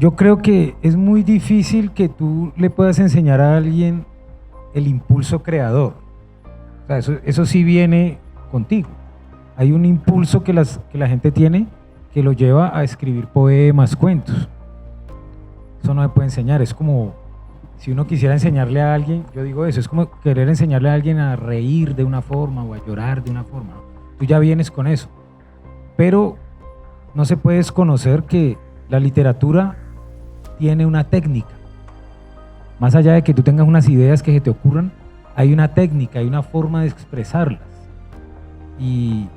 Yo creo que es muy difícil que tú le puedas enseñar a alguien el impulso creador. O sea, eso sí viene contigo. Hay un impulso que la gente tiene que lo lleva a escribir poemas, cuentos. Eso no se puede enseñar. Es como si uno quisiera enseñarle a alguien, yo digo eso, es como querer enseñarle a alguien a reír de una forma o a llorar de una forma. Tú ya vienes con eso. Pero no se puede desconocer que la literatura tiene una técnica. Más allá de que tú tengas unas ideas que se te ocurran, hay una técnica, hay una forma de expresarlas. Y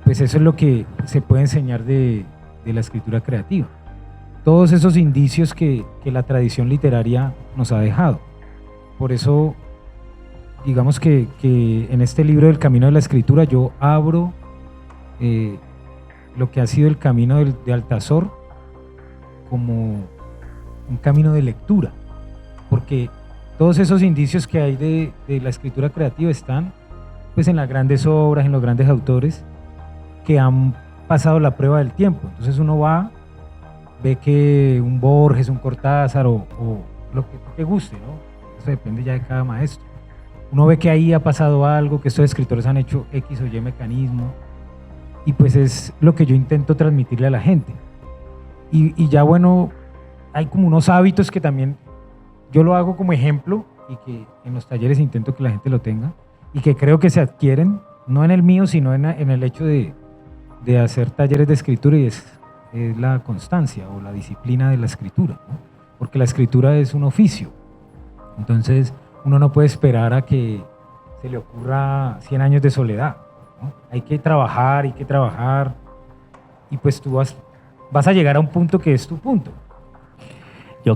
pues eso es lo que se puede enseñar de la escritura creativa. Todos esos indicios que la tradición literaria nos ha dejado. Por eso, digamos que en este libro del Camino de la Escritura yo abro lo que ha sido el camino de Altazor como un camino de lectura, porque todos esos indicios que hay de la escritura creativa están pues en las grandes obras, en los grandes autores que han pasado la prueba del tiempo. Entonces uno va, ve que un Borges, un Cortázar o lo que te guste, ¿no? Eso depende ya de cada maestro. Uno ve que ahí ha pasado algo, que estos escritores han hecho X o Y mecanismo, y pues es lo que yo intento transmitirle a la gente. Y ya bueno, hay como unos hábitos que también yo lo hago como ejemplo y que en los talleres intento que la gente lo tenga y que creo que se adquieren, no en el mío, sino en el hecho de hacer talleres de escritura, y es la constancia o la disciplina de la escritura, ¿no? Porque la escritura es un oficio. Entonces uno no puede esperar a que se le ocurra 100 años de soledad, ¿no? Hay que trabajar y pues tú vas a llegar a un punto que es tu punto. Yo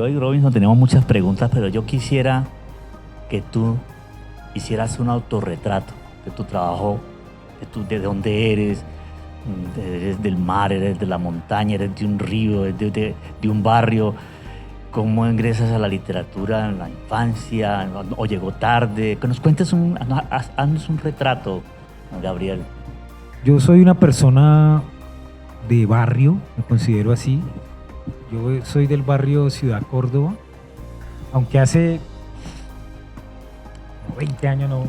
y Robinson tenemos muchas preguntas, pero yo quisiera que tú hicieras un autorretrato de tu trabajo, de dónde eres del mar, eres de la montaña, eres de un río, eres de un barrio. ¿Cómo ingresas a la literatura en la infancia o llegó tarde? Que nos cuentes, haznos un retrato, Gabriel. Yo soy una persona de barrio, me considero así. Yo soy del barrio Ciudad Córdoba, aunque hace 20 años no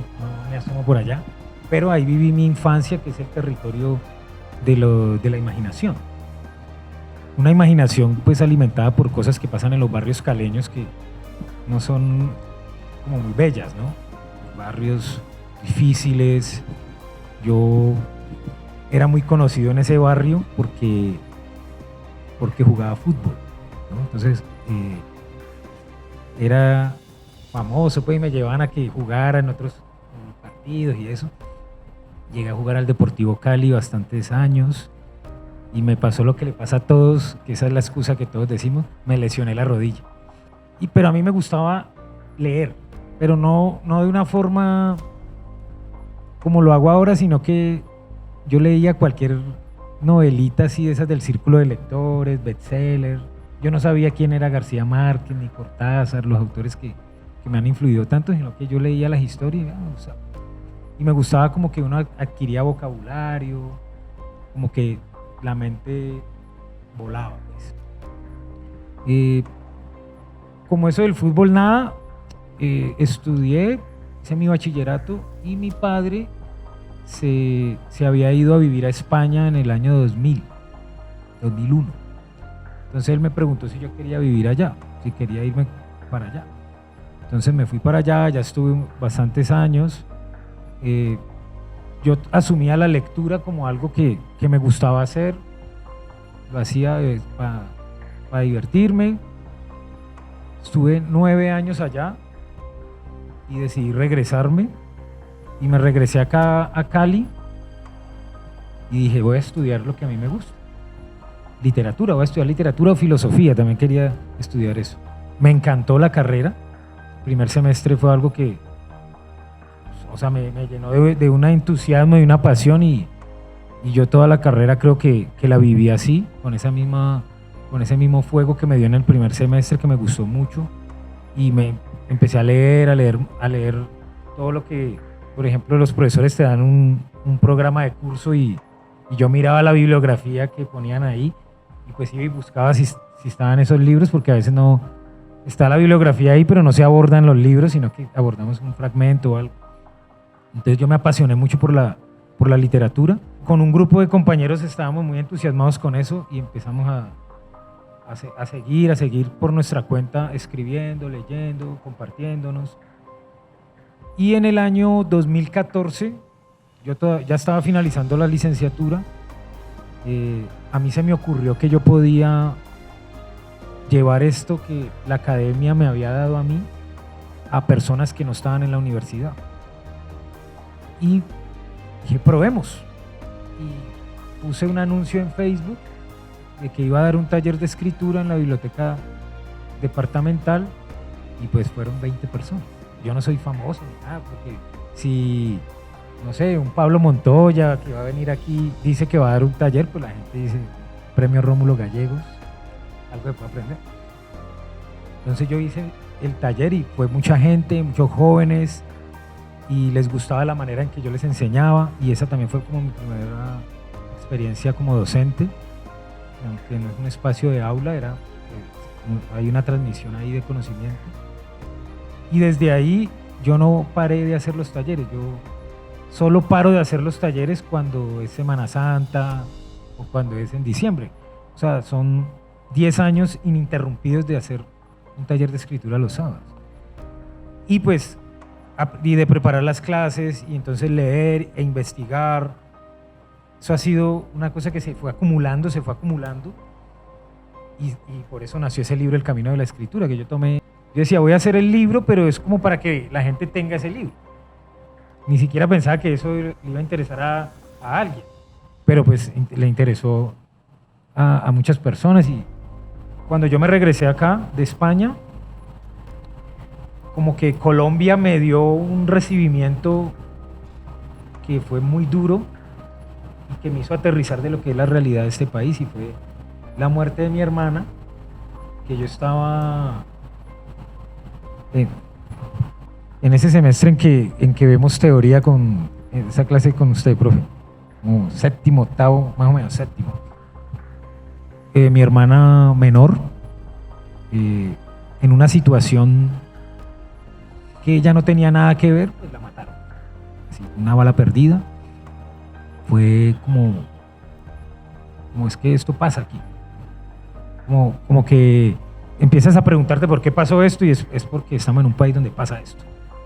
me asomo por allá, pero ahí viví mi infancia, que es el territorio de la imaginación. Una imaginación pues alimentada por cosas que pasan en los barrios caleños que no son como muy bellas, ¿no? Barrios difíciles. Yo era muy conocido en ese barrio porque jugaba fútbol, ¿no? Entonces era famoso, pues, y me llevaban a que jugara en otros partidos y eso. Llegué a jugar al Deportivo Cali bastantes años y me pasó lo que le pasa a todos, que esa es la excusa que todos decimos, me lesioné la rodilla. Pero a mí me gustaba leer, pero no de una forma como lo hago ahora, sino que yo leía cualquier novelita así de esas del círculo de lectores, bestseller. Yo no sabía quién era García Márquez ni Cortázar, los autores que me han influido tanto, sino que yo leía las historias y me gustaba como que uno adquiría vocabulario, como que la mente volaba, pues. Como eso del fútbol nada, estudié, hice mi bachillerato y mi padre se había ido a vivir a España en el año 2001. Entonces él me preguntó si yo quería vivir allá, si quería irme para allá. Entonces me fui para allá, ya estuve bastantes años. Yo asumía la lectura como algo que me gustaba hacer, lo hacía para divertirme. Estuve 9 años allá y decidí regresarme y me regresé acá a Cali y dije, voy a estudiar lo que a mí me gusta, literatura, voy a estudiar literatura o filosofía, también quería estudiar eso. Me encantó la carrera, el primer semestre fue algo que me llenó de un entusiasmo y una pasión y yo toda la carrera creo que la viví así, con ese mismo fuego que me dio en el primer semestre, que me gustó mucho, y me empecé a leer todo lo que, por ejemplo, los profesores te dan un programa de curso y yo miraba la bibliografía que ponían ahí y pues iba y buscaba si si estaban esos libros, porque a veces no está la bibliografía ahí, pero no se abordan los libros, sino que abordamos un fragmento o algo. Entonces yo me apasioné mucho por la literatura. Con un grupo de compañeros estábamos muy entusiasmados con eso y empezamos a seguir por nuestra cuenta, escribiendo, leyendo, compartiéndonos. Y en el año 2014, yo ya estaba finalizando la licenciatura, a mí se me ocurrió que yo podía llevar esto que la academia me había dado a mí a personas que no estaban en la universidad. Y dije, probemos. Y puse un anuncio en Facebook de que iba a dar un taller de escritura en la biblioteca departamental y pues fueron 20 personas. Yo no soy famoso ni nada, porque si, no sé, un Pablo Montoya que va a venir aquí dice que va a dar un taller, pues la gente dice, Premio Rómulo Gallegos, algo que puedo aprender. Entonces yo hice el taller y fue mucha gente, muchos jóvenes, y les gustaba la manera en que yo les enseñaba, y esa también fue como mi primera experiencia como docente, aunque no es un espacio de aula, hay una transmisión ahí de conocimiento. Y desde ahí yo no paré de hacer los talleres, yo solo paro de hacer los talleres cuando es Semana Santa o cuando es en diciembre. O sea, son 10 años ininterrumpidos de hacer un taller de escritura los sábados. Y pues, y de preparar las clases y entonces leer e investigar. Eso ha sido una cosa que se fue acumulando y por eso nació ese libro, El Camino de la Escritura, que yo tomé. Yo decía, voy a hacer el libro, pero es como para que la gente tenga ese libro. Ni siquiera pensaba que eso le iba a interesar a alguien, pero pues le interesó a muchas personas. Y cuando yo me regresé acá de España, como que Colombia me dio un recibimiento que fue muy duro y que me hizo aterrizar de lo que es la realidad de este país, y fue la muerte de mi hermana, que yo estaba en ese semestre en que vemos teoría en esa clase con usted, profe, como séptimo, octavo, más o menos séptimo. Mi hermana menor, en una situación que ella no tenía nada que ver, pues la mataron. Así, una bala perdida. Fue como es que esto pasa aquí. Como que empiezas a preguntarte por qué pasó esto, y es porque estamos en un país donde pasa esto.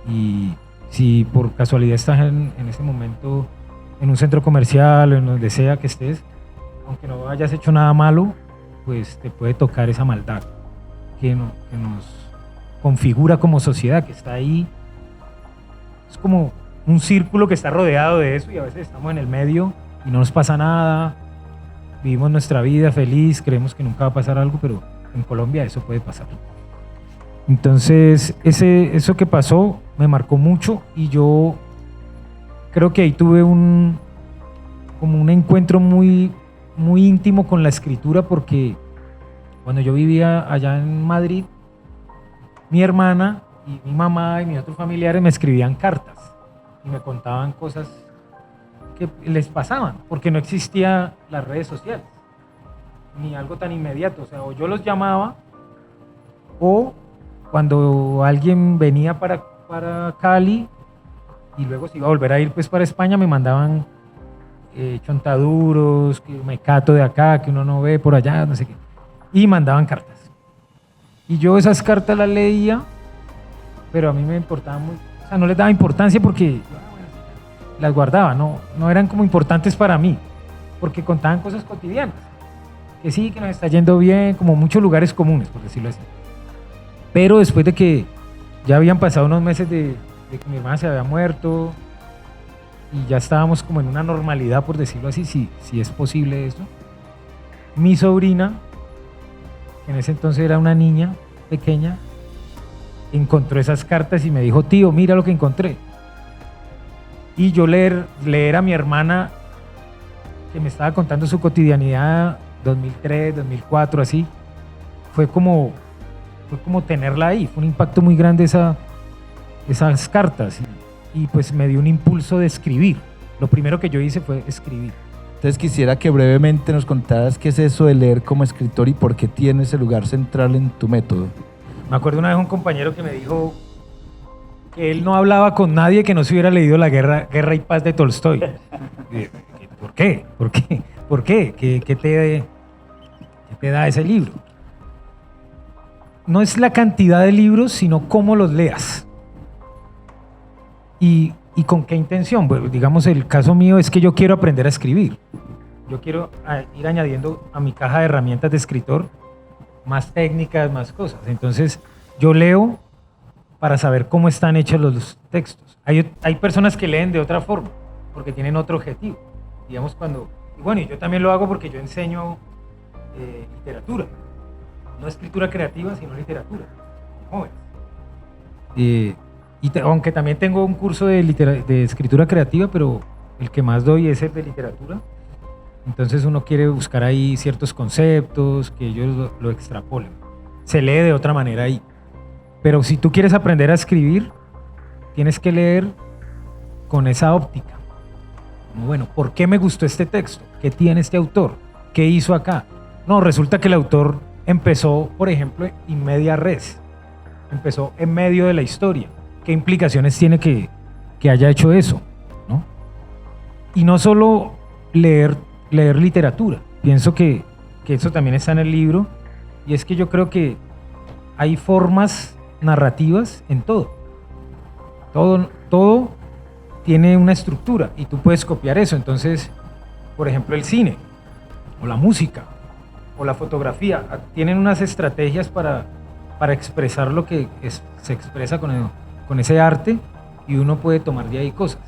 Y si por casualidad estás en ese momento en un centro comercial o en donde sea que estés, aunque no hayas hecho nada malo, pues te puede tocar esa maldad que nos configura como sociedad, que está ahí. Es como un círculo que está rodeado de eso, y a veces estamos en el medio y no nos pasa nada, vivimos nuestra vida feliz, creemos que nunca va a pasar algo, pero en Colombia eso puede pasar. Entonces eso que pasó me marcó mucho, y yo creo que ahí tuve como un encuentro muy, muy íntimo con la escritura, porque cuando yo vivía allá en Madrid, mi hermana y mi mamá y mis otros familiares me escribían cartas y me contaban cosas que les pasaban, porque no existían las redes sociales ni algo tan inmediato. O sea, o yo los llamaba, o cuando alguien venía para Cali y luego se iba a volver a ir pues para España, me mandaban chontaduros, que mecato de acá, que uno no ve por allá, no sé qué, y mandaban cartas. Y yo esas cartas las leía, pero a mí me importaba muy, o sea, no les daba importancia porque las guardaba, no eran como importantes para mí, porque contaban cosas cotidianas, que sí, que nos está yendo bien, como muchos lugares comunes, por decirlo así. Pero después de que ya habían pasado unos meses de que mi hermana se había muerto, y ya estábamos como en una normalidad, por decirlo así, si es posible eso, mi sobrina, que en ese entonces era una niña pequeña, encontró esas cartas y me dijo, tío, mira lo que encontré. Y yo leer a mi hermana, que me estaba contando su cotidianidad, 2003, 2004, así, fue como tenerla ahí. Fue un impacto muy grande esas cartas, y pues me dio un impulso de escribir. Lo primero que yo hice fue escribir. Entonces quisiera que brevemente nos contaras qué es eso de leer como escritor y por qué tiene ese lugar central en tu método. Me acuerdo una vez un compañero que me dijo que él no hablaba con nadie que no se hubiera leído La Guerra y Paz de Tolstoy. ¿Por qué? ¿Por qué? ¿Por qué? ¿Qué te da ese libro? No es la cantidad de libros, sino cómo los leas. ¿Y con qué intención? Pues, digamos, el caso mío es que yo quiero aprender a escribir. Yo quiero ir añadiendo a mi caja de herramientas de escritor más técnicas, más cosas. Entonces, yo leo para saber cómo están hechos los textos. Hay personas que leen de otra forma, porque tienen otro objetivo. Digamos, y yo también lo hago porque yo enseño literatura. No escritura creativa, sino literatura, con jóvenes. Aunque también tengo un curso de escritura creativa, pero el que más doy es el de literatura. Entonces uno quiere buscar ahí ciertos conceptos, que ellos lo extrapolen. Se lee de otra manera ahí. Pero si tú quieres aprender a escribir, tienes que leer con esa óptica. Bueno, ¿por qué me gustó este texto? ¿Qué tiene este autor? ¿Qué hizo acá? No, resulta que el autor empezó, por ejemplo, in media res. Empezó en medio de la historia. ¿Qué implicaciones tiene que haya hecho eso? ¿No? Y no solo leer literatura. Pienso que eso también está en el libro. Y es que yo creo que hay formas narrativas en todo. Todo tiene una estructura y tú puedes copiar eso. Entonces, por ejemplo, el cine, o la música, o la fotografía, tienen unas estrategias para expresar lo que se expresa con ese arte, y uno puede tomar de ahí cosas.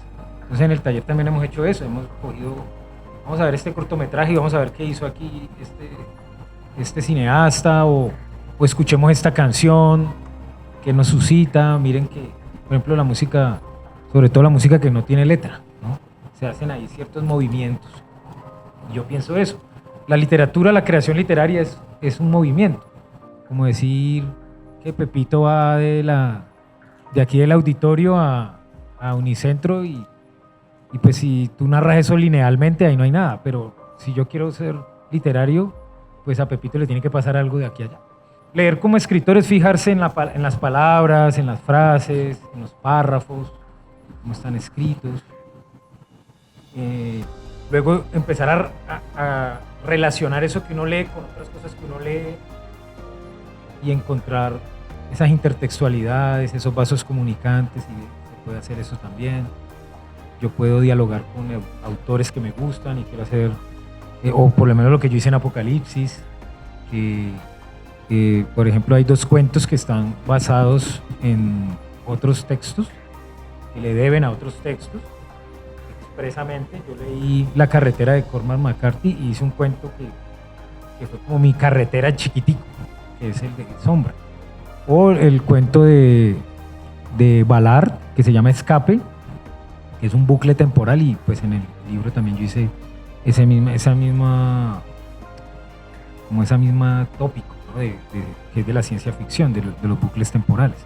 Entonces en el taller también hemos hecho eso, hemos cogido, vamos a ver este cortometraje y vamos a ver qué hizo aquí este cineasta, o escuchemos esta canción que nos suscita. Miren que, por ejemplo, la música, sobre todo la música que no tiene letra, ¿no? Se hacen ahí ciertos movimientos. Y yo pienso eso. La literatura, la creación literaria es un movimiento. Como decir que Pepito va de aquí del auditorio a Unicentro y pues si tú narras eso linealmente, ahí no hay nada. Pero si yo quiero ser literario, pues a Pepito le tiene que pasar algo de aquí a allá. Leer como escritor es fijarse en las palabras, en las frases, en los párrafos, cómo están escritos. Luego empezar a relacionar eso que uno lee con otras cosas que uno lee y encontrar esas intertextualidades, esos vasos comunicantes, y se puede hacer eso también. Yo puedo dialogar con autores que me gustan y quiero hacer, o por lo menos lo que yo hice en Apocalipsis, que por ejemplo hay 2 cuentos que están basados en otros textos, que le deben a otros textos. Expresamente, yo leí La carretera de Cormac McCarthy y hice un cuento que fue como mi carretera chiquitico, que es el de Sombra. O el cuento de Ballard, que se llama Escape, que es un bucle temporal, y pues en el libro también yo hice esa misma tópico, ¿no? que es de la ciencia ficción, de los bucles temporales.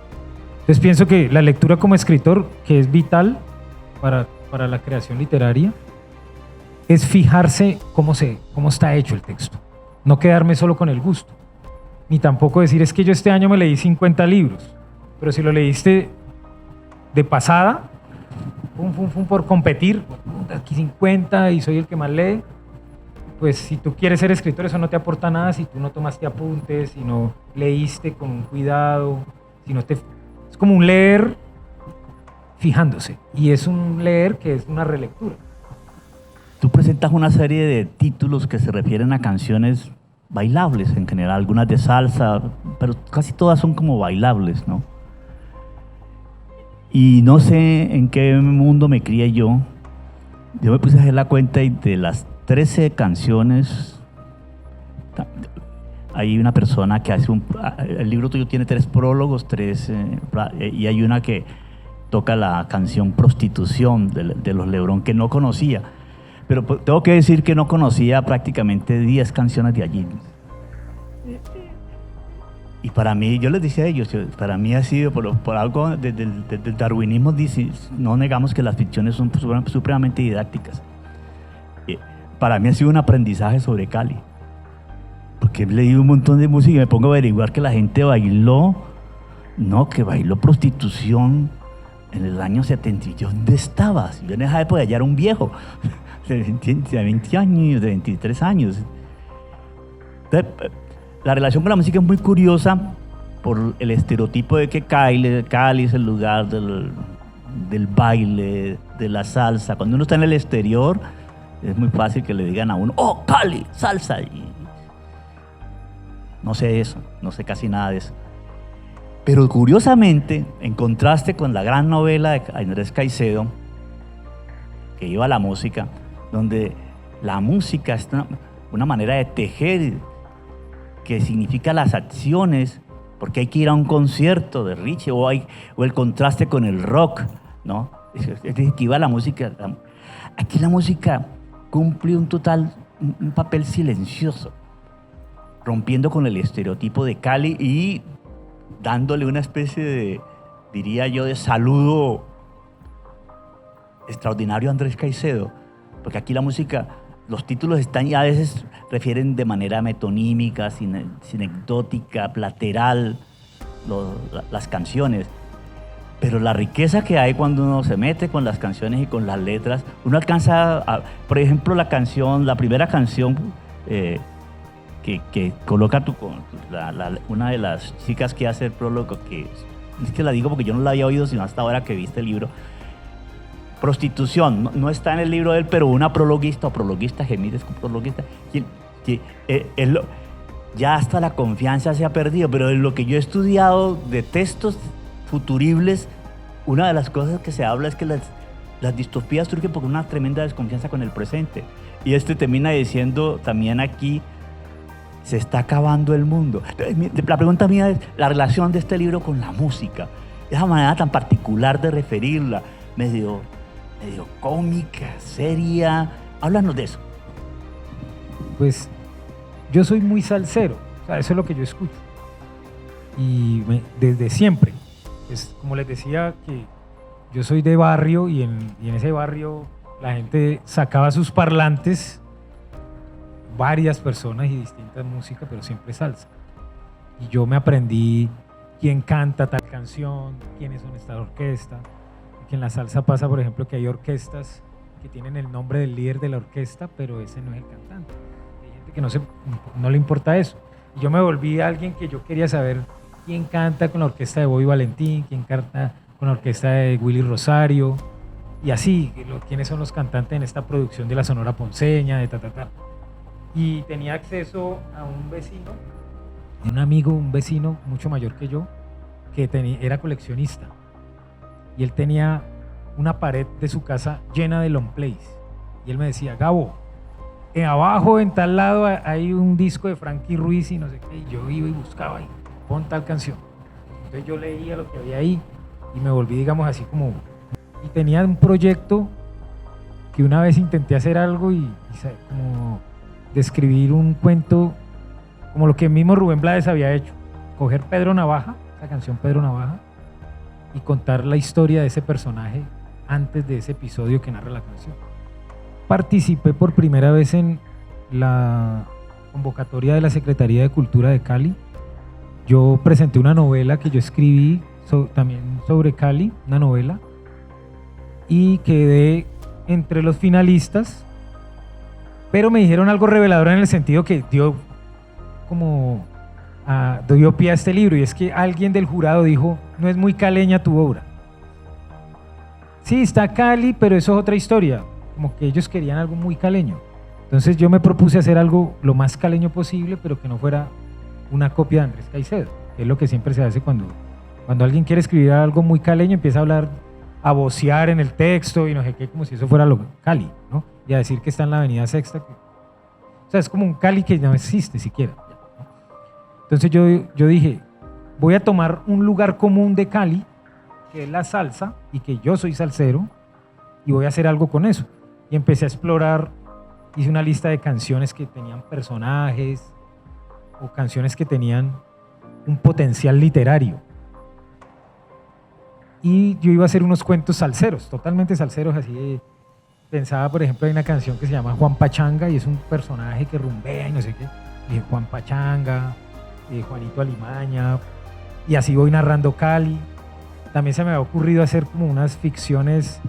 Entonces pienso que la lectura como escritor, que es vital para la creación literaria, es fijarse cómo está hecho el texto. No quedarme solo con el gusto. Ni tampoco decir, es que yo este año me leí 50 libros, pero si lo leíste de pasada, por competir, aquí 50 y soy el que más lee, pues si tú quieres ser escritor, eso no te aporta nada si tú no tomaste apuntes, si no leíste con cuidado, es como un leer fijándose, y es un leer que es una relectura. Tú presentas una serie de títulos que se refieren a canciones bailables en general, algunas de salsa, pero casi todas son como bailables, ¿no? Y no sé en qué mundo me crié yo. Yo me puse a hacer la cuenta y de las 13 canciones, hay una persona que hace el libro tuyo tiene 3 prólogos, y hay una que toca la canción Prostitución de los Lebrón, que no conocía. Pero tengo que decir que no conocía prácticamente 10 canciones de allí. Y para mí, yo les decía a ellos, para mí ha sido por algo del darwinismo, no negamos que las ficciones son supremamente didácticas. para mí ha sido un aprendizaje sobre Cali. Porque he leído un montón de música y me pongo a averiguar que la gente bailó, no, que bailó prostitución en el año 70. ¿Y dónde estabas? Yo en esa época ya era un viejo, de 20 años, de 23 años. Entonces, la relación con la música es muy curiosa por el estereotipo de que Cali es el lugar del baile, de la salsa. Cuando uno está en el exterior, es muy fácil que le digan a uno, ¡oh, Cali, salsa! Y no sé eso, no sé casi nada de eso. Pero curiosamente, en contraste con la gran novela de Andrés Caicedo, que iba a la música, donde la música es una manera de tejer, que significa las acciones, porque hay que ir a un concierto de Richie, o el contraste con el rock, ¿no? Es decir, que iba a la música. Aquí la música cumple un papel silencioso, rompiendo con el estereotipo de Cali y dándole una especie de, diría yo, de saludo extraordinario a Andrés Caicedo, porque aquí la música, los títulos están y a veces refieren de manera metonímica, sinecdótica, plateral, las canciones, pero la riqueza que hay cuando uno se mete con las canciones y con las letras, uno alcanza, por ejemplo, la primera canción que coloca una de las chicas que hace el prólogo, que es que la digo porque yo no la había oído sino hasta ahora que viste el libro, Prostitución, no está en el libro de él, pero una prologuista o prologuista, Gemírez con prologuista, ya hasta la confianza se ha perdido, pero en lo que yo he estudiado de textos futuribles, una de las cosas que se habla es que las distopías surgen por una tremenda desconfianza con el presente. Y termina diciendo también aquí, se está acabando el mundo. La pregunta mía es la relación de este libro con la música, esa manera tan particular de referirla, medio cómica, seria. Háblanos de eso. Pues yo soy muy salsero, o sea, eso es lo que yo escucho. Y desde siempre. Pues, como les decía, que yo soy de barrio y en ese barrio la gente sacaba sus parlantes, varias personas y distintas músicas, pero siempre salsa. Y yo me aprendí quién canta tal canción, quiénes son esta orquesta. Que en la salsa pasa, por ejemplo, que hay orquestas que tienen el nombre del líder de la orquesta, pero ese no es el cantante. Hay gente que no le importa eso. Y yo me volví alguien que yo quería saber quién canta con la orquesta de Bobby Valentín, quién canta con la orquesta de Willy Rosario, y así, quiénes son los cantantes en esta producción de la Sonora Ponceña, de Y tenía acceso a un vecino, un vecino mucho mayor que yo, que era coleccionista. Y él tenía una pared de su casa llena de long plays. Y él me decía, Gabo, abajo en tal lado hay un disco de Frankie Ruiz y no sé qué. Y yo iba y buscaba y pon tal canción. Entonces yo leía lo que había ahí y me volví, digamos, así como... Y tenía un proyecto que una vez intenté hacer algo y como describir un cuento como lo que mismo Rubén Blades había hecho. Coger Pedro Navaja, esa canción Pedro Navaja, y contar la historia de ese personaje antes de ese episodio que narra la canción. Participé por primera vez en la convocatoria de la Secretaría de Cultura de Cali. Yo presenté una novela que yo escribí también sobre Cali, una novela, y quedé entre los finalistas, pero me dijeron algo revelador en el sentido que dio pie a este libro, y es que alguien del jurado dijo, no es muy caleña tu obra. Sí, está Cali, pero eso es otra historia, como que ellos querían algo muy caleño. Entonces yo me propuse hacer algo lo más caleño posible, pero que no fuera una copia de Andrés Caicedo, que es lo que siempre se hace cuando alguien quiere escribir algo muy caleño, empieza a hablar, a vocear en el texto y no sé qué, como si eso fuera lo Cali, ¿no? Y a decir que está en la Avenida Sexta. O sea, es como un Cali que no existe siquiera. Entonces yo dije, voy a tomar un lugar común de Cali, que es la salsa, y que yo soy salsero, y voy a hacer algo con eso. Y empecé a explorar, hice una lista de canciones que tenían personajes, o canciones que tenían un potencial literario. Y yo iba a hacer unos cuentos salseros, totalmente salseros, así pensaba, por ejemplo, hay una canción que se llama Juan Pachanga y es un personaje que rumbea y no sé qué. Dije Juan Pachanga, Juanito Alimaña, y así voy narrando Cali. También se me ha ocurrido hacer como unas ficciones,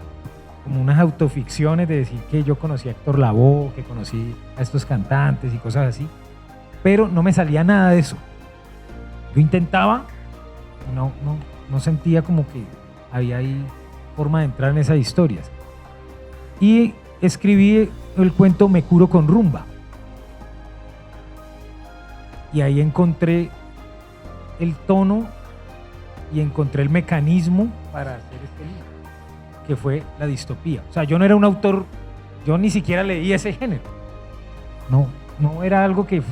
como unas autoficciones de decir que yo conocí a Héctor Lavoe, que conocí a estos cantantes y cosas así, pero no me salía nada de eso. Yo intentaba y no sentía como que había ahí forma de entrar en esas historias. Y escribí el cuento Me curo con rumba. Y ahí encontré el tono y encontré el mecanismo para hacer este libro, que fue la distopía. O sea, yo no era un autor, yo ni siquiera leí ese género. No era algo que...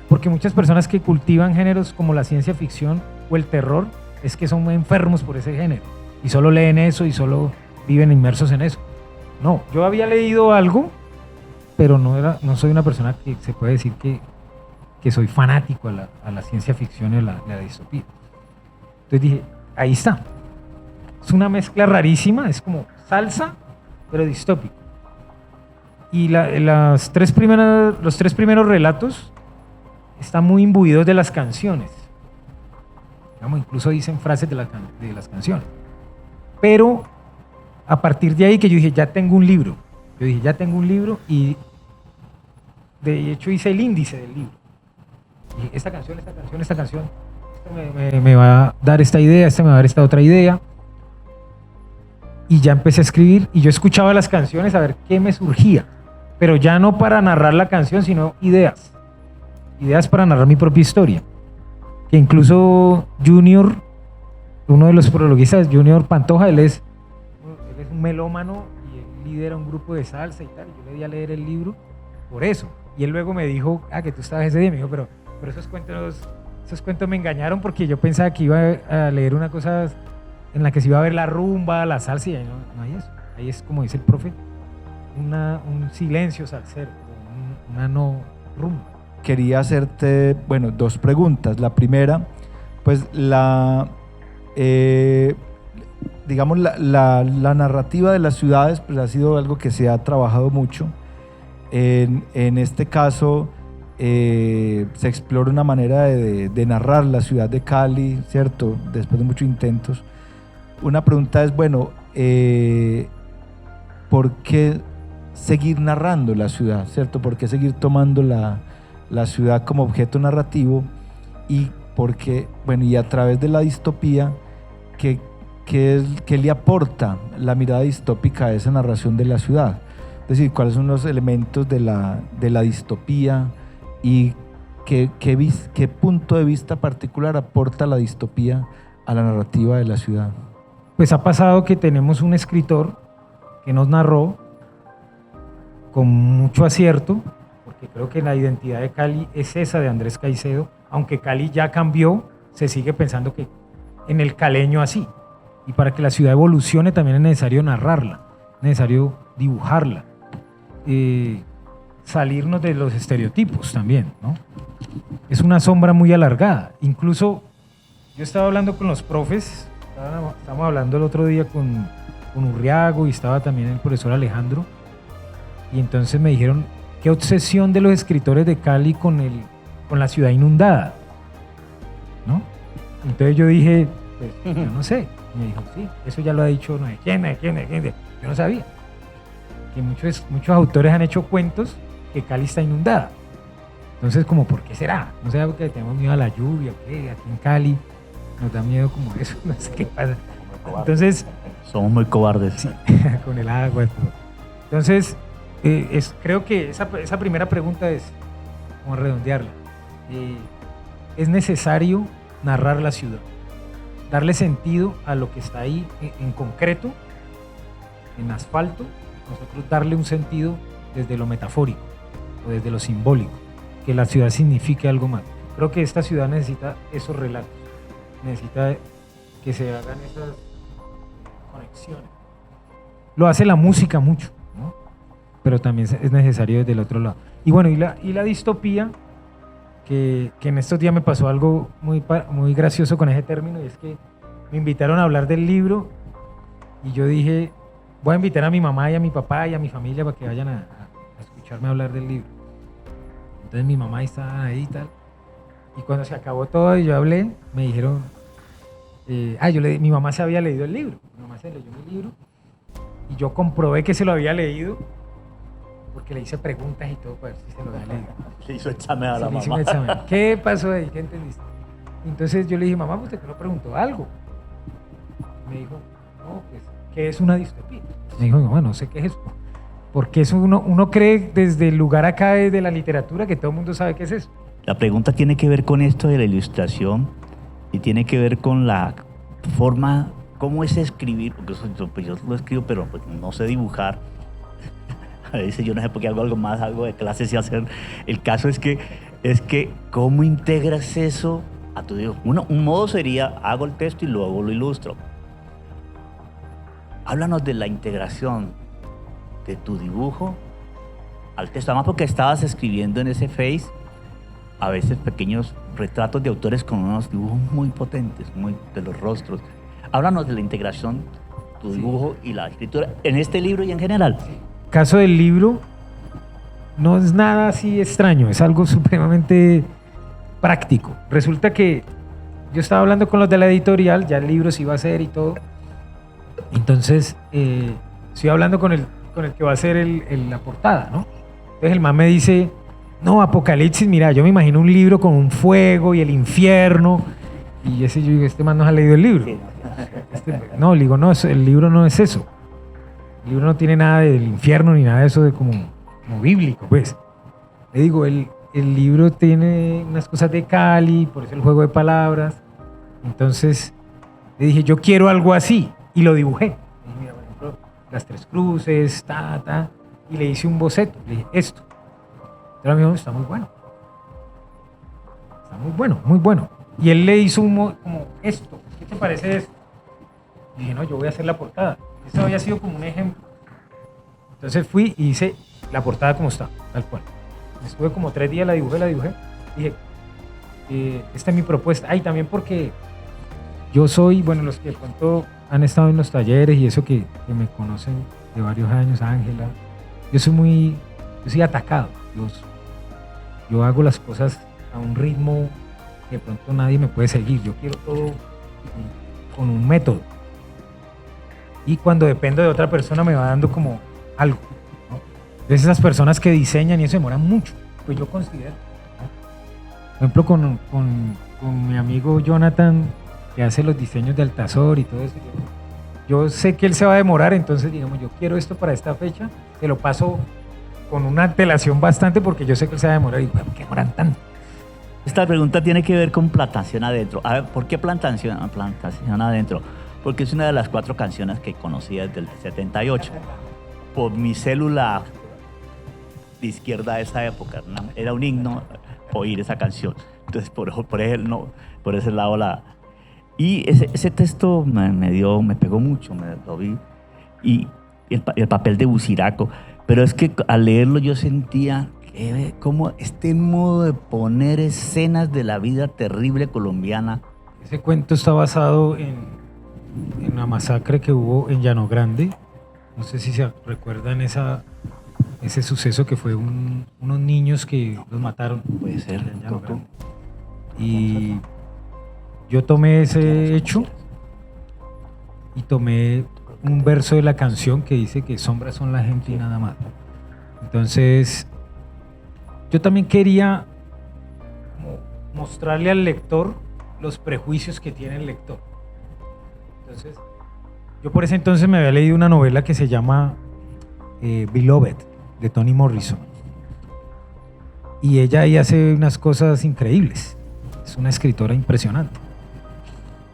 Porque muchas personas que cultivan géneros como la ciencia ficción o el terror, es que son enfermos por ese género. Y solo leen eso y solo viven inmersos en eso. No, yo había leído algo, pero no soy una persona que se puede decir que soy fanático a la ciencia ficción y a la distopía. Entonces dije, ahí está. Es una mezcla rarísima, es como salsa, pero distópico. Y los tres primeros relatos están muy imbuidos de las canciones. Digamos, incluso dicen frases de las canciones. Pero a partir de ahí que yo dije, ya tengo un libro. Yo dije, ya tengo un libro y de hecho hice el índice del libro. Y esta canción, esto me va a dar esta idea, esta me va a dar esta otra idea. Y ya empecé a escribir y yo escuchaba las canciones a ver qué me surgía. Pero ya no para narrar la canción, sino ideas. Ideas para narrar mi propia historia. Que incluso Junior, uno de los prologuistas, Junior Pantoja, él es un melómano y él lidera un grupo de salsa y tal. Yo le di a leer el libro por eso. Y él luego me dijo, que tú estabas ese día. Me dijo, pero esos cuentos me engañaron porque yo pensaba que iba a leer una cosa en la que se iba a ver la rumba, la salsa, y ahí no hay eso. Ahí es, como dice el profe, un silencio salsero, una no rumba. Quería hacerte, dos preguntas. La primera, pues digamos, la narrativa de las ciudades pues ha sido algo que se ha trabajado mucho. En este caso, se explora una manera de narrar la ciudad de Cali, ¿cierto? Después de muchos intentos. Una pregunta es, ¿por qué seguir narrando la ciudad, ¿cierto? ¿Por qué seguir tomando la ciudad como objeto narrativo? Y porque, y a través de la distopía, ¿qué le aporta la mirada distópica a esa narración de la ciudad? Es decir, ¿cuáles son los elementos de la distopía y qué punto de vista particular aporta la distopía a la narrativa de la ciudad? Pues ha pasado que tenemos un escritor que nos narró con mucho acierto, porque creo que la identidad de Cali es esa de Andrés Caicedo, aunque Cali ya cambió, se sigue pensando que en el caleño así. Y para que la ciudad evolucione también es necesario narrarla, es necesario dibujarla, salirnos de los estereotipos también, ¿no? Es una sombra muy alargada. Incluso yo estaba hablando con los profes, estábamos hablando el otro día con Urriago y estaba también el profesor Alejandro, y entonces me dijeron, qué obsesión de los escritores de Cali con la ciudad inundada, ¿no? Entonces yo dije, pues yo no sé. Y me dijo, sí, eso ya lo ha dicho no sé quién. Yo no sabía. Que muchos autores han hecho cuentos que Cali está inundada. Entonces, como, ¿por qué será? No sé, porque tenemos miedo a la lluvia, ¿o qué? Aquí en Cali nos da miedo como eso, no sé qué pasa. Entonces... Somos muy cobardes. Sí, con el agua. Entonces, creo que esa primera pregunta es, como redondearla, es necesario narrar la ciudad, darle sentido a lo que está ahí en concreto, en asfalto, nosotros darle un sentido desde lo metafórico o desde lo simbólico, que la ciudad signifique algo más. Creo que esta ciudad necesita esos relatos, necesita que se hagan esas conexiones. Lo hace la música mucho, ¿no? Pero también es necesario desde el otro lado. Y bueno, y la distopía, que en estos días me pasó algo muy gracioso con ese término, y es que me invitaron a hablar del libro y yo dije, voy a invitar a mi mamá y a mi papá y a mi familia para que vayan a escucharme hablar del libro. Entonces mi mamá estaba ahí y tal. Y cuando se acabó todo y yo hablé, me dijeron, mi mamá se había leído el libro. Mi mamá se leyó mi libro y yo comprobé que se lo había leído porque le hice preguntas y todo para ver si se lo había leído. Le hizo examen a la Le hice mamá. un examen. ¿Qué pasó ahí? ¿Qué entendiste? Entonces yo le dije, mamá, ¿usted que no preguntó algo? Me dijo, no, pues, ¿qué es una distopía? Me dijo, no, no sé qué es eso. Porque eso uno cree desde el lugar acá de la literatura que todo el mundo sabe qué es eso. La pregunta tiene que ver con esto de la ilustración y tiene que ver con la forma, cómo es escribir, porque pues yo lo escribo, pero pues no sé dibujar. A veces yo no sé por qué hago algo de clases y hacer. El caso es que cómo integras eso a tu dibujo. Un modo sería, hago el texto y luego lo ilustro. Háblanos de la integración de tu dibujo al texto, además porque estabas escribiendo en ese Face a veces pequeños retratos de autores con unos dibujos muy potentes, muy de los rostros. Háblanos de la integración, tu dibujo y la escritura en este libro y en general. Caso del libro, no es nada así extraño, es algo supremamente práctico. Resulta que yo estaba hablando con los de la editorial, ya el libro se iba a hacer y todo. Entonces, estoy hablando con el que va a hacer la portada, ¿no? Entonces el man me dice, no, Apocalipsis, mira, yo me imagino un libro con un fuego y el infierno. Y yo digo, este man no ha leído el libro. No, le digo, no, el libro no es eso. El libro no tiene nada del infierno ni nada de eso de como bíblico, pues. Le digo, el libro tiene unas cosas de Cali, por eso el juego de palabras. Entonces le dije, yo quiero algo así. Y lo dibujé. Le dije, mira, por ejemplo, las tres cruces, y le hice un boceto. Le dije, esto. Pero me dijo, está muy bueno. Está muy bueno, muy bueno. Y él le hizo como esto. ¿Qué te parece esto? Y dije, no, yo voy a hacer la portada. Esto había sido como un ejemplo. Entonces fui y hice la portada como está, tal cual. Estuve como 3 días, la dibujé. Dije, esta es mi propuesta. Y también porque yo soy, bueno, los que de pronto han estado en los talleres y eso que me conocen de varios años, Ángela, yo soy atacado. Yo hago las cosas a un ritmo que de pronto nadie me puede seguir. Yo quiero todo con un método. Y cuando dependo de otra persona me va dando como algo, ¿no? Entonces esas personas que diseñan y eso demoran mucho, pues yo considero, ¿no? Por ejemplo, con mi amigo Jonathan, que hace los diseños de Altazor y todo eso, yo sé que él se va a demorar, entonces digamos, yo quiero esto para esta fecha, se lo paso con una antelación bastante porque yo sé que él se va a demorar y ¿por qué demoran tanto? Esta pregunta tiene que ver con Plantación Adentro. A ver, ¿por qué Plantación Adentro? Porque es una de las 4 canciones que conocí desde el 78. Por mi célula de izquierda de esa época, ¿no? Era un himno oír esa canción. Entonces, por ese lado Y ese texto me pegó mucho, lo vi. Y el papel de Buciraco. Pero es que al leerlo yo sentía como este modo de poner escenas de la vida terrible colombiana. Ese cuento está basado en una masacre que hubo en Llano Grande. No sé si se recuerdan ese suceso que fue unos niños que los mataron. Puede ser. En Llano Grande. Y yo tomé ese hecho y tomé un verso de la canción que dice que sombras son la gente y nada más. Entonces, yo también quería mostrarle al lector los prejuicios que tiene el lector. Entonces, yo por ese entonces me había leído una novela que se llama Beloved, de Toni Morrison. Y ella ahí hace unas cosas increíbles. Es una escritora impresionante.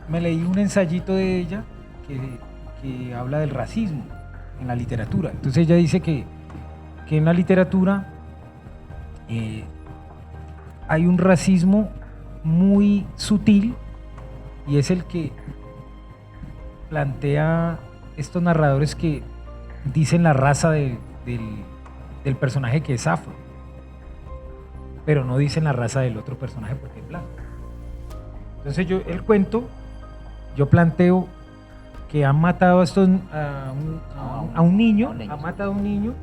Me leí un ensayito de ella que habla del racismo en la literatura. Entonces ella dice que en la literatura hay un racismo muy sutil y es el que plantea estos narradores que dicen la raza del personaje que es afro, pero no dicen la raza del otro personaje porque es blanco. Entonces el cuento, yo planteo porque han matado a un niño, A un niño. han matado a un niño,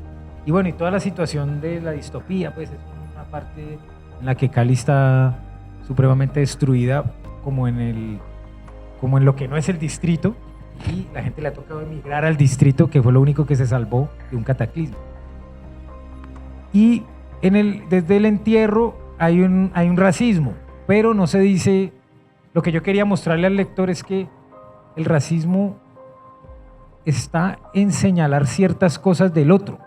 y bueno, y toda la situación de la distopía, pues es una parte en la que Cali está supremamente destruida, como en lo que no es el distrito, y la gente le ha tocado emigrar al distrito, que fue lo único que se salvó de un cataclismo. Y desde el entierro hay un racismo, pero no se dice. Lo que yo quería mostrarle al lector es que el racismo está en señalar ciertas cosas del otro.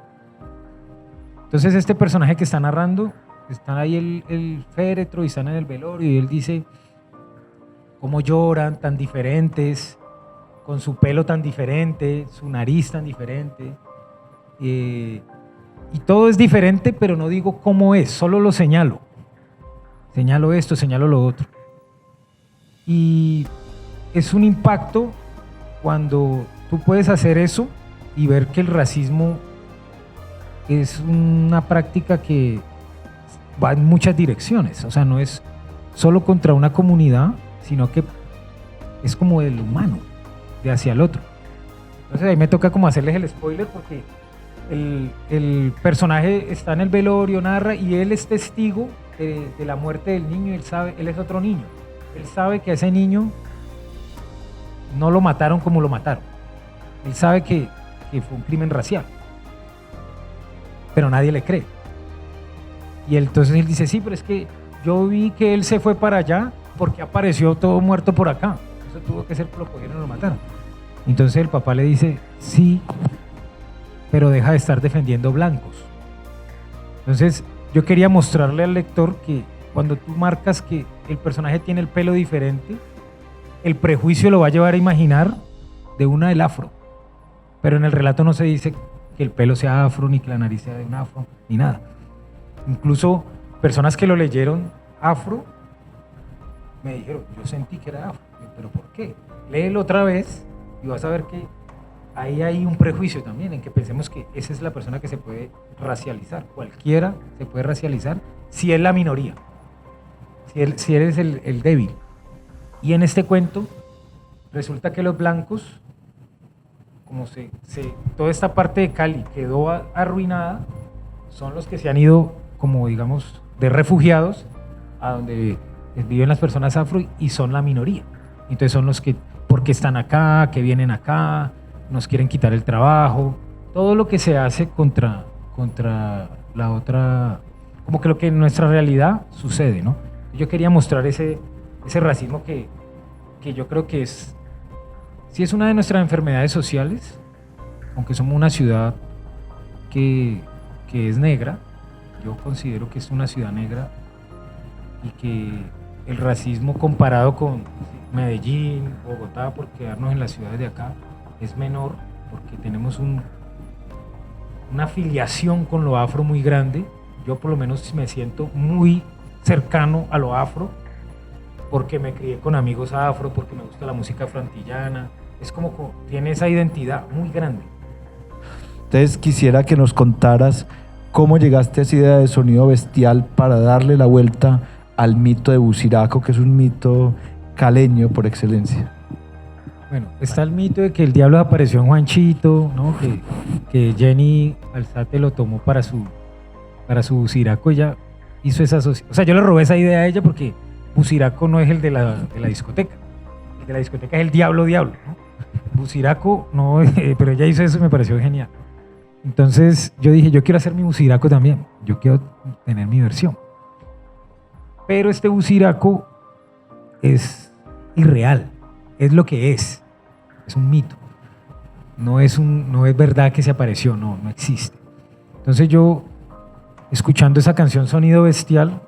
Entonces este personaje que está narrando, está ahí el féretro y están en el velorio, y él dice cómo lloran tan diferentes, con su pelo tan diferente, su nariz tan diferente, y todo es diferente, pero no digo cómo es, solo lo señalo. Señalo esto, señalo lo otro. Y es un impacto cuando tú puedes hacer eso y ver que el racismo es una práctica que va en muchas direcciones. O sea, no es solo contra una comunidad, sino que es como del humano, de hacia el otro. Entonces ahí me toca como hacerles el spoiler, porque el personaje está en el velorio, narra, y él es testigo de la muerte del niño. Él es otro niño. Él sabe que a ese niño no lo mataron como lo mataron. Él sabe que fue un crimen racial, pero nadie le cree. Y entonces él dice, sí, pero es que yo vi que él se fue para allá porque apareció todo muerto por acá. Eso tuvo que ser que lo cogieron y lo mataron. Entonces el papá le dice, sí, pero deja de estar defendiendo blancos. Entonces yo quería mostrarle al lector que cuando tú marcas que el personaje tiene el pelo diferente, el prejuicio lo va a llevar a imaginar de una del afro. Pero en el relato no se dice que el pelo sea afro, ni que la nariz sea de un afro, ni nada. Incluso personas que lo leyeron afro me dijeron, yo sentí que era afro. ¿Pero por qué? Léelo otra vez y vas a ver que ahí hay un prejuicio también, en que pensemos que esa es la persona que se puede racializar. Cualquiera se puede racializar si es la minoría, si eres el débil. Y en este cuento resulta que los blancos, como toda esta parte de Cali quedó arruinada, son los que se han ido, como digamos, de refugiados a donde viven las personas afro, y son la minoría. Entonces son los que, porque están acá, que vienen acá, nos quieren quitar el trabajo, todo lo que se hace contra la otra, como que lo que en nuestra realidad sucede, ¿no? Yo quería mostrar ese racismo que yo creo que sí es una de nuestras enfermedades sociales, aunque somos una ciudad que es negra. Yo considero que es una ciudad negra, y que el racismo comparado con Medellín, Bogotá, por quedarnos en las ciudades de acá, es menor, porque tenemos una afiliación con lo afro muy grande. Yo por lo menos me siento muy cercano a lo afro, porque me crié con amigos afro, porque me gusta la música afroantillana. Es como tiene esa identidad muy grande. Entonces quisiera que nos contaras cómo llegaste a esa idea de Sonido Bestial para darle la vuelta al mito de Buciraco, que es un mito caleño por excelencia. Bueno, está el mito de que el diablo apareció en Juanchito, ¿no? Que Jenny Alzate lo tomó para su Buciraco. Ella hizo esa asociación. O sea, yo le robé esa idea a ella, porque Buciraco no es el de la discoteca. El de la discoteca es el diablo, ¿no? Buciraco no, pero ella hizo eso y me pareció genial. Entonces yo dije, yo quiero hacer mi Buciraco también. Yo quiero tener mi versión. Pero este Buciraco es irreal. Es lo que es un mito. No es verdad que se apareció, no existe. Entonces yo, escuchando esa canción Sonido Bestial,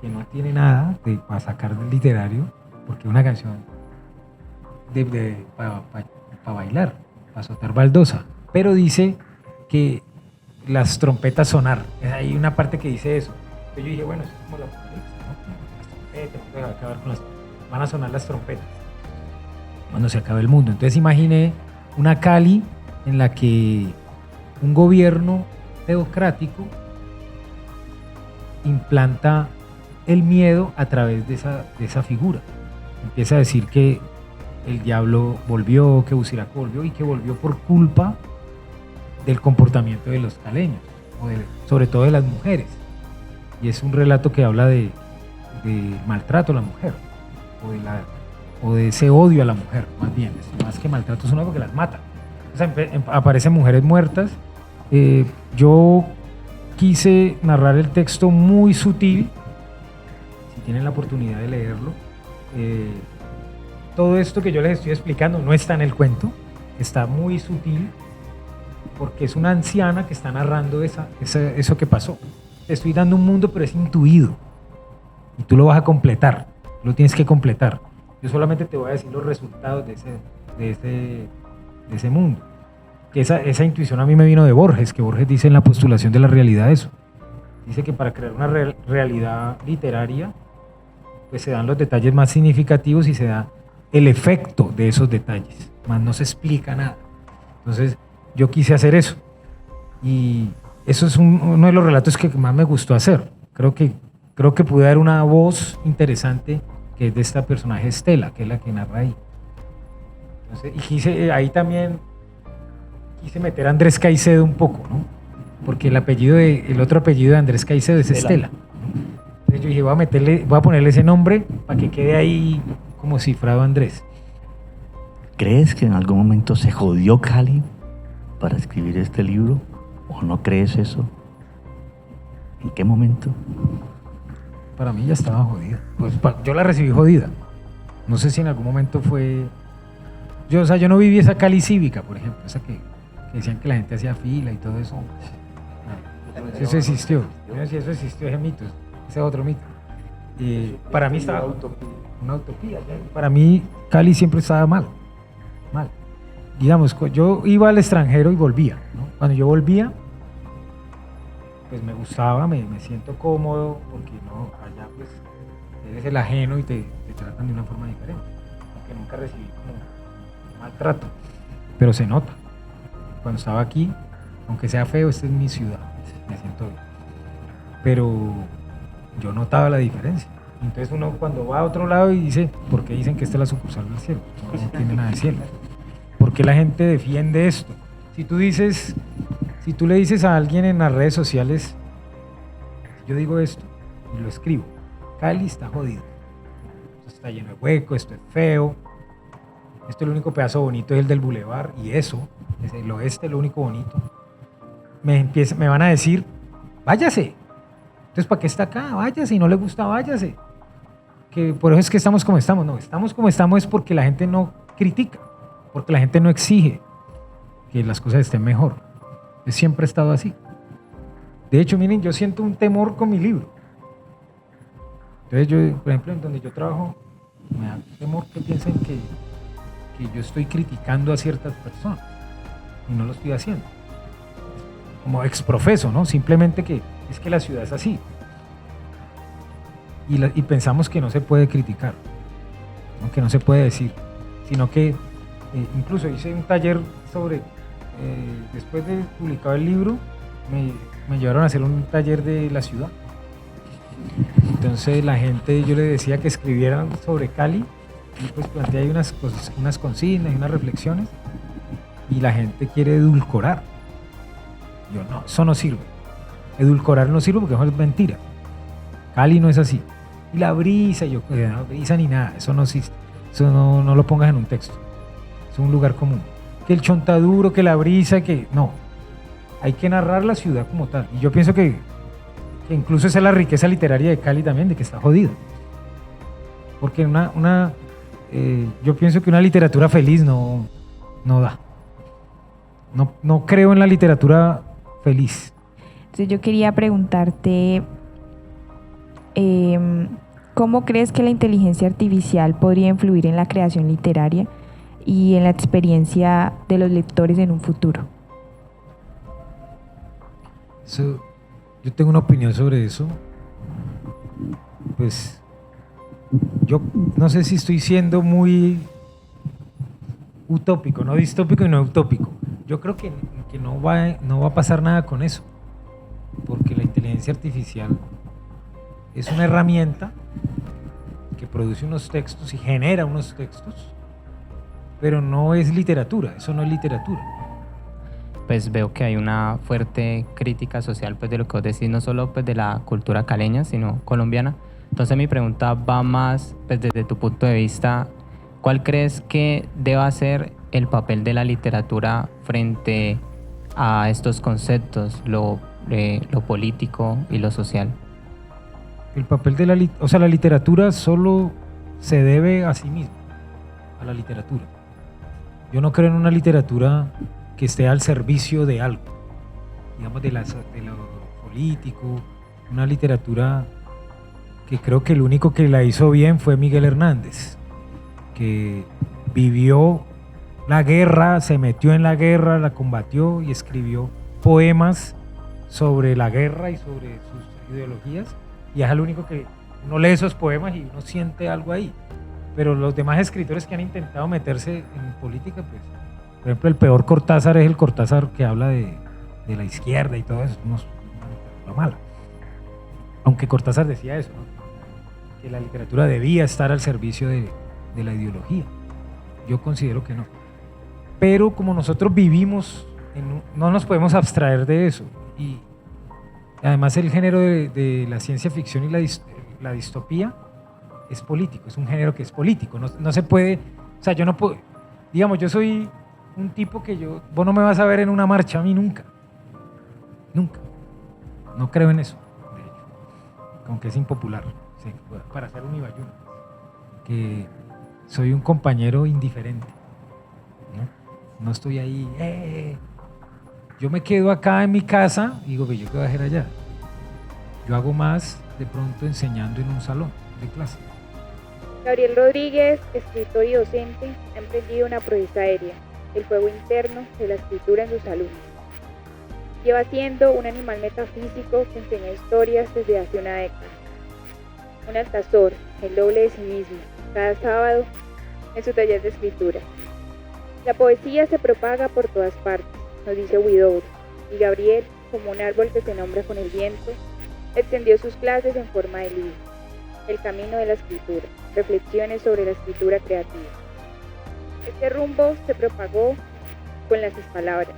que no tiene nada para sacar del literario, porque es una canción para bailar, para soltar baldosa, pero dice que las trompetas sonar. Hay una parte que dice eso. Entonces yo dije, bueno, eso es como la apocalipsis, ¿no? Las trompetas, van a sonar las trompetas cuando se acabe el mundo. Entonces imaginé una Cali en la que un gobierno teocrático implanta el miedo a través de esa figura. Empieza a decir que el diablo volvió, que Buciraco volvió y que volvió por culpa del comportamiento de los caleños, sobre todo de las mujeres. Y es un relato que habla de maltrato a la mujer, o de ese odio a la mujer, más bien, más que maltrato, es uno porque las mata. O sea, aparecen mujeres muertas. Yo quise narrar el texto muy sutil, si tienen la oportunidad de leerlo. Todo esto que yo les estoy explicando no está en el cuento, está muy sutil, porque es una anciana que está narrando eso que pasó. Te estoy dando un mundo, pero es intuido, y tú lo vas a completar, lo tienes que completar. Yo solamente te voy a decir los resultados de ese mundo. Esa intuición a mí me vino de Borges, que Borges dice en la postulación de la realidad eso. Dice que para crear una realidad literaria, pues se dan los detalles más significativos y se da el efecto de esos detalles, más no se explica nada. Entonces yo quise hacer eso, y eso es uno de los relatos que más me gustó hacer. Creo que pude dar una voz interesante, que es de esta personaje Estela, que es la que narra ahí. Entonces, y ahí también quise meter a Andrés Caicedo un poco, ¿no? Porque el otro apellido de Andrés Caicedo es Estela. Entonces yo dije, voy a ponerle ese nombre para que quede ahí como cifrado Andrés. ¿Crees que en algún momento se jodió Cali para escribir este libro? ¿O no crees eso? ¿En qué momento? Para mí ya estaba jodida. Pues yo la recibí jodida. No sé si en algún momento fue... yo no viví esa Cali cívica, por ejemplo, esa que decían que la gente hacía fila y todo eso. No, eso existió. Yo no sé si eso existió, ese mito, ese es otro mito. Para mí estaba una utopía. Para mí Cali siempre estaba mal. Digamos, yo iba al extranjero y volvía, ¿no? Cuando yo volvía, pues me gustaba, me siento cómodo, porque no, allá pues eres el ajeno y te tratan de una forma diferente, aunque nunca recibí como maltrato, pero se nota. Cuando estaba aquí, aunque sea feo, esta es mi ciudad, me siento bien, pero yo notaba la diferencia. Entonces uno cuando va a otro lado y dice, ¿por qué dicen que esta es la sucursal del cielo? No tiene nada de cielo. ¿Por qué la gente defiende esto? Si tú le dices a alguien en las redes sociales, yo digo esto y lo escribo, Cali está jodido, esto está lleno de huecos, esto es feo, esto es el único pedazo bonito, es el del bulevar, y eso, es el oeste, lo único bonito. Me van a decir, váyase. Entonces, ¿para qué está acá? Váyase, y no le gusta, váyase. Que por eso es que estamos como estamos. No, estamos como estamos es porque la gente no critica, porque la gente no exige que las cosas estén mejor. Yo siempre he estado así. De hecho, miren, yo siento un temor con mi libro. Entonces yo, por ejemplo, en donde yo trabajo, me da temor que piensen que yo estoy criticando a ciertas personas, y no lo estoy haciendo. Como exprofeso, ¿no? Simplemente que es que la ciudad es así. Y pensamos que no se puede criticar, ¿no? Que no se puede decir, sino que incluso hice un taller sobre, después de publicado el libro, me llevaron a hacer un taller de la ciudad. Entonces la gente, yo le decía que escribieran sobre Cali, y pues planteé ahí unas cosas, unas consignas y unas reflexiones, y la gente quiere edulcorar. Yo no, eso no sirve. Edulcorar no sirve porque eso es mentira. Cali no es así. Y la brisa, no brisa ni nada, eso no existe. Eso no lo pongas en un texto. Es un lugar común. Que el chontaduro, que la brisa, que no. Hay que narrar la ciudad como tal. Y yo pienso que incluso esa es la riqueza literaria de Cali también, de que está jodido. Porque yo pienso que una literatura feliz no da. No creo en la literatura feliz. Entonces yo quería preguntarte, ¿cómo crees que la inteligencia artificial podría influir en la creación literaria y en la experiencia de los lectores en un futuro? Yo tengo una opinión sobre eso. Pues yo no sé si estoy siendo muy utópico, no distópico y no utópico. Yo creo que no va a pasar nada con eso, porque la inteligencia artificial es una herramienta que produce unos textos y genera unos textos pero no es literatura, eso no es literatura. Pues veo que hay una fuerte crítica social pues de lo que vos decís, no solo pues de la cultura caleña, sino colombiana. Entonces mi pregunta va más pues desde tu punto de vista, ¿cuál crees que deba ser el papel de la literatura frente a estos conceptos, lo político y lo social? El papel de la literatura solo se debe a sí misma, a la literatura. Yo no creo en una literatura que esté al servicio de algo, digamos de lo político, una literatura que creo que el único que la hizo bien fue Miguel Hernández, que vivió la guerra, se metió en la guerra, la combatió y escribió poemas sobre la guerra y sobre sus ideologías, y es el único que uno lee esos poemas y uno siente algo ahí. Pero los demás escritores que han intentado meterse en política, pues, por ejemplo, el peor Cortázar es el Cortázar que habla de la izquierda y todo eso, una mala. Aunque Cortázar decía eso, ¿no? Que la literatura debía estar al servicio de la ideología. Yo considero que no. Pero como nosotros vivimos, no nos podemos abstraer de eso. Y además el género de la ciencia ficción y la distopía es político, es un género que es político. No se puede, o sea, yo no puedo, digamos, yo soy un tipo que vos no me vas a ver en una marcha a mí nunca. Nunca. No creo en eso, de hecho. Aunque es impopular, sí, para ser un ibayuno. Que soy un compañero indiferente. No estoy ahí, Yo me quedo acá en mi casa y digo, ¿yo qué voy a hacer allá? Yo hago más de pronto enseñando en un salón de clase. Gabriel Rodríguez, escritor y docente, ha emprendido una proeza aérea, el juego interno de la escritura en sus alumnos. Lleva siendo un animal metafísico que enseña historias desde hace una década. Un altazor, el doble de sí mismo, cada sábado en su taller de escritura. La poesía se propaga por todas partes, nos dice Huidobro, y Gabriel, como un árbol que se nombra con el viento, extendió sus clases en forma de libro. El camino de la escritura, reflexiones sobre la escritura creativa. Este rumbo se propagó con las palabras,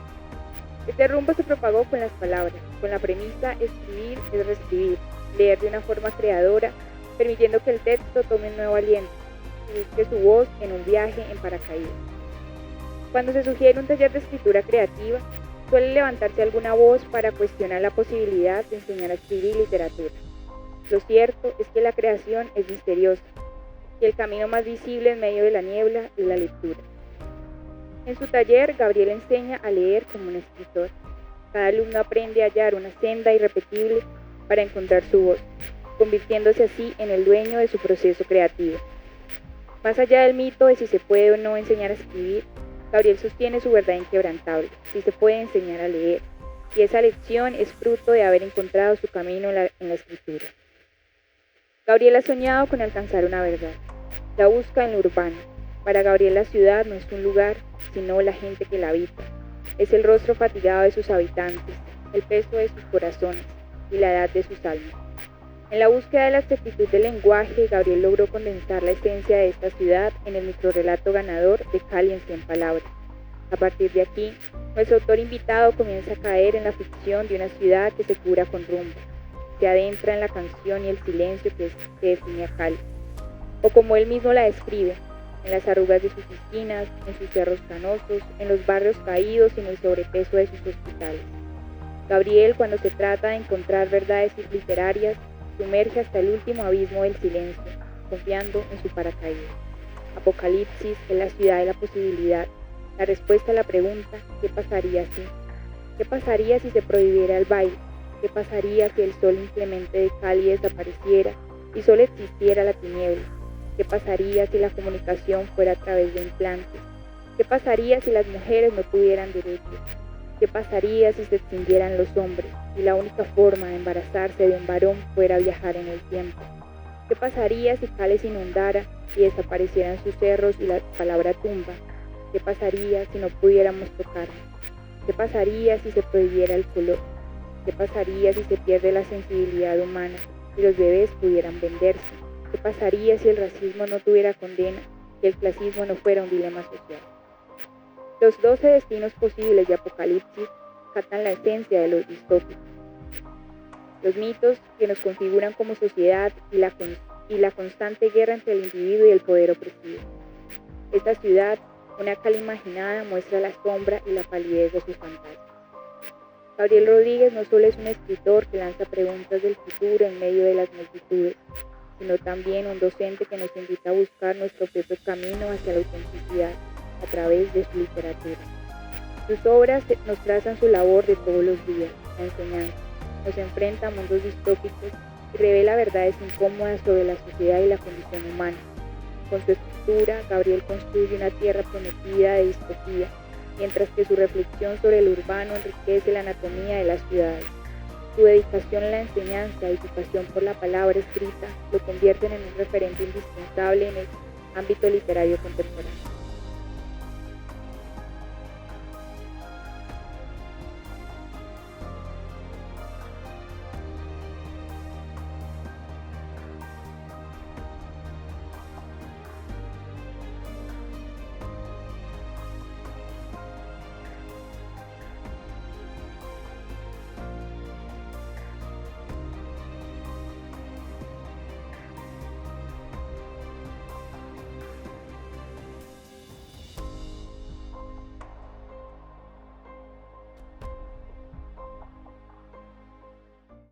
con la premisa escribir es reescribir, leer de una forma creadora, permitiendo que el texto tome un nuevo aliento y busque su voz en un viaje en paracaídas. Cuando se sugiere un taller de escritura creativa, suele levantarse alguna voz para cuestionar la posibilidad de enseñar a escribir literatura. Lo cierto es que la creación es misteriosa y el camino más visible en medio de la niebla es la lectura. En su taller, Gabriel enseña a leer como un escritor. Cada alumno aprende a hallar una senda irrepetible para encontrar su voz, convirtiéndose así en el dueño de su proceso creativo. Más allá del mito de si se puede o no enseñar a escribir, Gabriel sostiene su verdad inquebrantable: sí se puede enseñar a leer, y esa lección es fruto de haber encontrado su camino en la escritura. Gabriel ha soñado con alcanzar una verdad, la busca en lo urbano. Para Gabriel la ciudad no es un lugar, sino la gente que la habita. Es el rostro fatigado de sus habitantes, el peso de sus corazones y la edad de sus almas. En la búsqueda de la exactitud del lenguaje, Gabriel logró condensar la esencia de esta ciudad en el microrrelato ganador de Cali en 100 palabras. A partir de aquí, nuestro autor invitado comienza a caer en la ficción de una ciudad que se cura con rumbo, se adentra en la canción y el silencio que define a Cali, o como él mismo la describe, en las arrugas de sus esquinas, en sus cerros canosos, en los barrios caídos y en el sobrepeso de sus hospitales. Gabriel, cuando se trata de encontrar verdades literarias, sumerge hasta el último abismo del silencio, confiando en su paracaídas. Apocalipsis es la ciudad de la posibilidad, la respuesta a la pregunta: ¿qué pasaría si? ¿Qué pasaría si se prohibiera el baile? ¿Qué pasaría si el sol inclemente de Cali desapareciera y solo existiera la tiniebla? ¿Qué pasaría si la comunicación fuera a través de implantes? ¿Qué pasaría si las mujeres no tuvieran derechos? ¿Qué pasaría si se extinguieran los hombres y la única forma de embarazarse de un varón fuera viajar en el tiempo? ¿Qué pasaría si Cali se inundara y desaparecieran sus cerros y la palabra tumba? ¿Qué pasaría si no pudiéramos tocarnos? ¿Qué pasaría si se prohibiera el color? ¿Qué pasaría si se pierde la sensibilidad humana y los bebés pudieran venderse? ¿Qué pasaría si el racismo no tuviera condena que el clasismo no fuera un dilema social. Los 12 destinos posibles de Apocalipsis captan la esencia de los distópicos. Los mitos que nos configuran como sociedad y la constante guerra entre el individuo y el poder opresivo. Esta ciudad, una cala imaginada, muestra la sombra y la palidez de sus fantasmas. Gabriel Rodríguez no solo es un escritor que lanza preguntas del futuro en medio de las multitudes, sino también un docente que nos invita a buscar nuestro propio camino hacia la autenticidad a través de su literatura. Sus obras nos trazan su labor de todos los días, la enseñanza, nos enfrenta a mundos distópicos y revela verdades incómodas sobre la sociedad y la condición humana. Con su escritura, Gabriel construye una tierra prometida de distopía, mientras que su reflexión sobre el urbano enriquece la anatomía de las ciudades. Su dedicación a la enseñanza y su pasión por la palabra escrita lo convierten en un referente indispensable en el ámbito literario contemporáneo.